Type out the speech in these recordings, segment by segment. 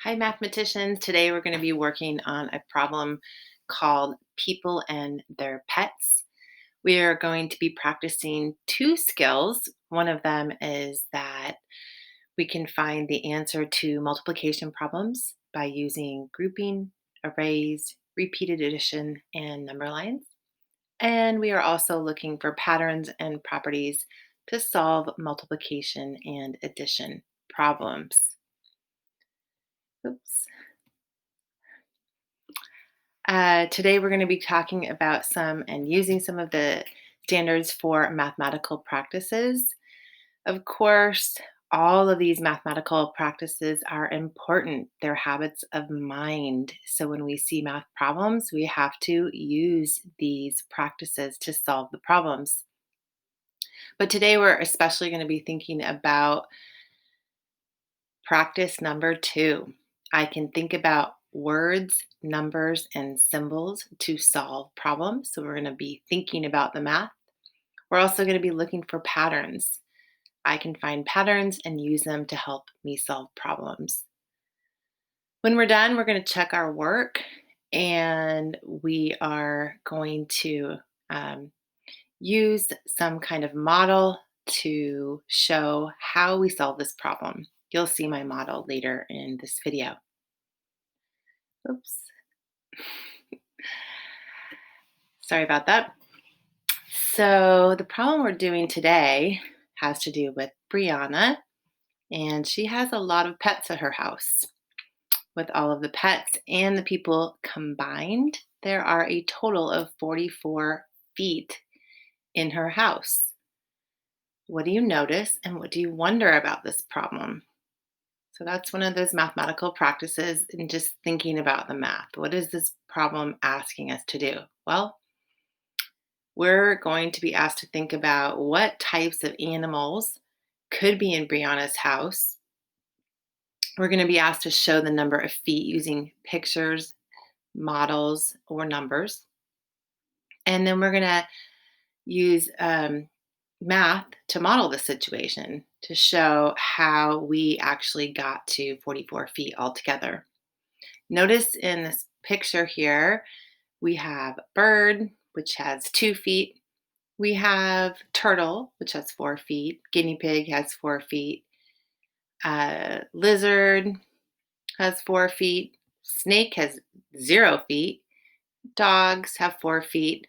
Hi, mathematicians. Today we're going to be working on a problem called people and their pets. We are going to be practicing two skills. One of them is that we can find the answer to multiplication problems by using grouping, arrays, repeated addition, and number lines. And we are also looking for patterns and properties to solve multiplication and addition problems. Oops. Today, we're going to be talking about some and using some of the standards for mathematical practices. Of course, all of these mathematical practices are important. They're habits of mind. So when we see math problems, we have to use these practices to solve the problems. But today, we're especially going to be thinking about practice number 2. I can think about words, numbers, and symbols to solve problems. So we're going to be thinking about the math. We're also going to be looking for patterns. I can find patterns and use them to help me solve problems. When we're done, we're going to check our work and we are going to use some kind of model to show how we solve this problem. You'll see my model later in this video. Oops. Sorry about that. So the problem we're doing today has to do with Brianna, and she has a lot of pets at her house. With all of the pets and the people combined, there are a total of 44 feet in her house. What do you notice and what do you wonder about this problem? So that's one of those mathematical practices in just thinking about the math. What is this problem asking us to do? Well, we're going to be asked to think about what types of animals could be in Brianna's house. We're going to be asked to show the number of feet using pictures, models, or numbers. And then we're going to use math to model the situation to show how we actually got to 44 feet altogether. Notice in this picture here, we have bird, which has 2 feet. We have turtle, which has 4 feet. Guinea pig has 4 feet. Lizard has 4 feet. Snake has 0 feet. Dogs have 4 feet.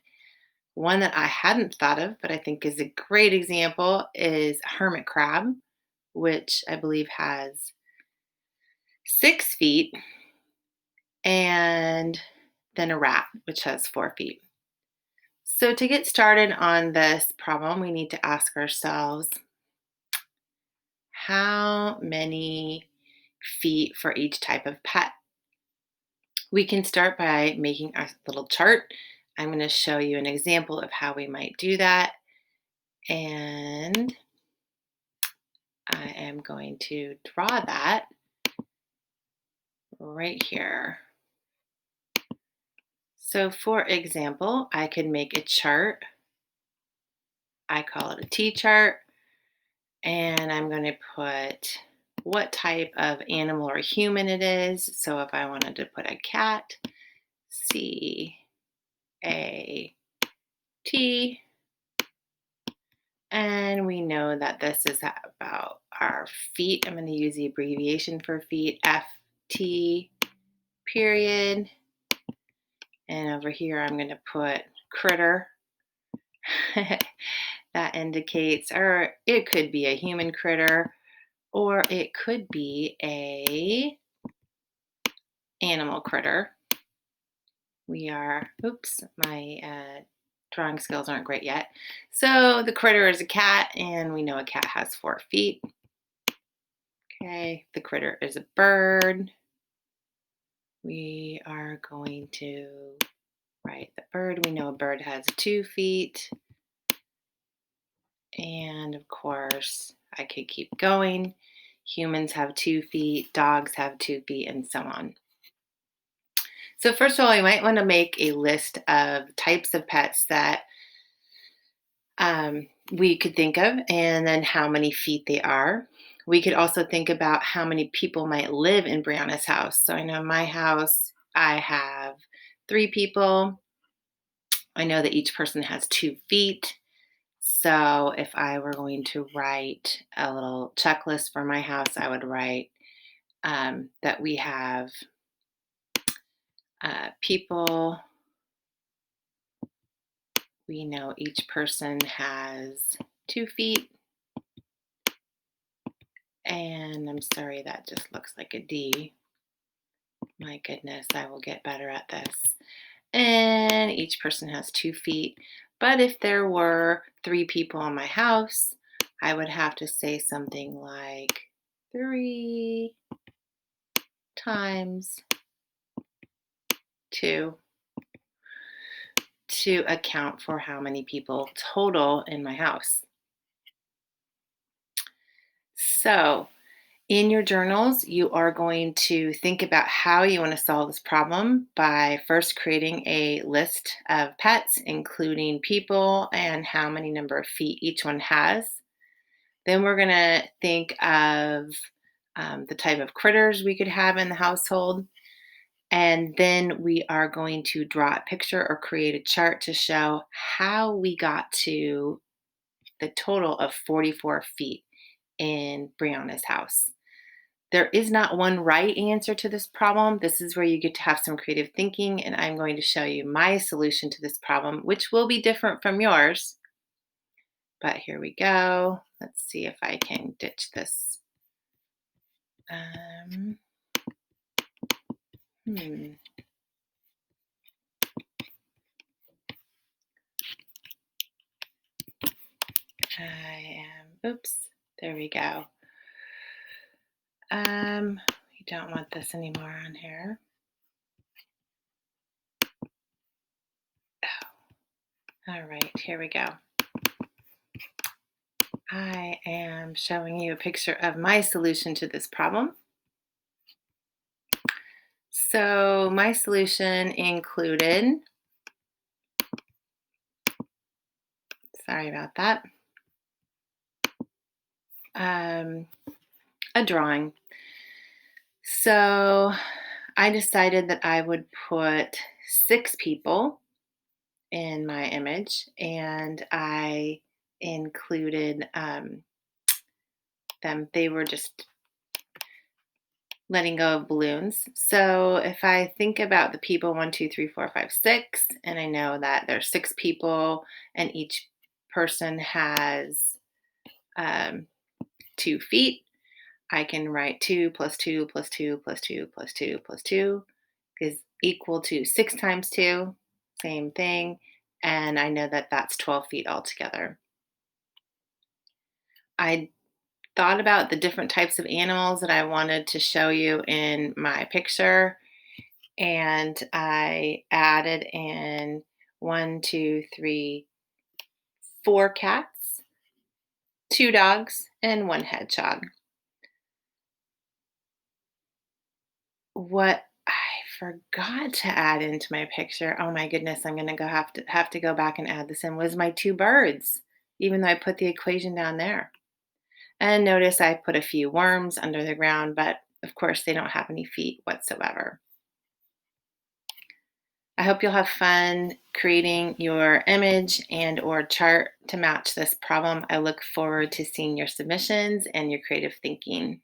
One that I hadn't thought of, but I think is a great example, is hermit crab, which I believe has 6 feet. And then a rat, which has 4 feet. So to get started on this problem, we need to ask ourselves, how many feet for each type of pet? We can start by making a little chart. I'm going to show you an example of how we might do that. And I am going to draw that right here. So for example, I could make a chart. I call it a T chart. And I'm going to put what type of animal or human it is. So if I wanted to put a cat, CAT. And we know that this is about our feet. I'm going to use the abbreviation for feet, FT, period. And over here, I'm going to put critter. That indicates, or it could be a human critter, or it could be a animal critter. Oops, my drawing skills aren't great yet. So the critter is a cat, and we know a cat has 4 feet. Okay, the critter is a bird. We are going to write the bird. We know a bird has 2 feet. And of course, I could keep going. Humans have 2 feet, dogs have 2 feet, and so on. So first of all, you might want to make a list of types of pets that we could think of, and then how many feet they are. We could also think about how many people might live in Brianna's house. So I know in my house, I have 3 people. I know that each person has 2 feet. So if I were going to write a little checklist for my house, I would write that we have people. We know each person has 2 feet. And I'm sorry, that just looks like a D. My goodness, I will get better at this. And each person has 2 feet. But if there were 3 people in my house, I would have to say something like 3 times 2 to account for how many people total in my house. So, in your journals, you are going to think about how you want to solve this problem by first creating a list of pets, including people and how many number of feet each one has. Then we're going to think of the type of critters we could have in the household. And then we are going to draw a picture or create a chart to show how we got to the total of 44 feet in Brianna's house. There is not one right answer to this problem. This is where you get to have some creative thinking, and I'm going to show you my solution to this problem, which will be different from yours. But here we go. Let's see if I can ditch this. Oops, there we go. We don't want this anymore on here. All right, here we go. I am showing you a picture of my solution to this problem. So my solution included, sorry about that, a drawing. So I decided that I would put 6 people in my image, and I included them. They were just letting go of balloons. So if I think about the people 1, 2, 3, 4, 5, 6, and I know that there's 6 people and each person has 2 feet, I can write 2 plus 2 plus 2 plus 2 plus 2 plus 2 is equal to 6 times 2, same thing. And I know that that's 12 feet altogether. I thought about the different types of animals that I wanted to show you in my picture, and I added in 1, 2, 3, 4 cats, 2 dogs, and 1 hedgehog. What I forgot to add into my picture, oh my goodness, I'm gonna have to go back and add this in, was my 2 birds, even though I put the equation down there. And notice I put a few worms under the ground, but of course they don't have any feet whatsoever. I hope you'll have fun creating your image and or chart to match this problem. I look forward to seeing your submissions and your creative thinking.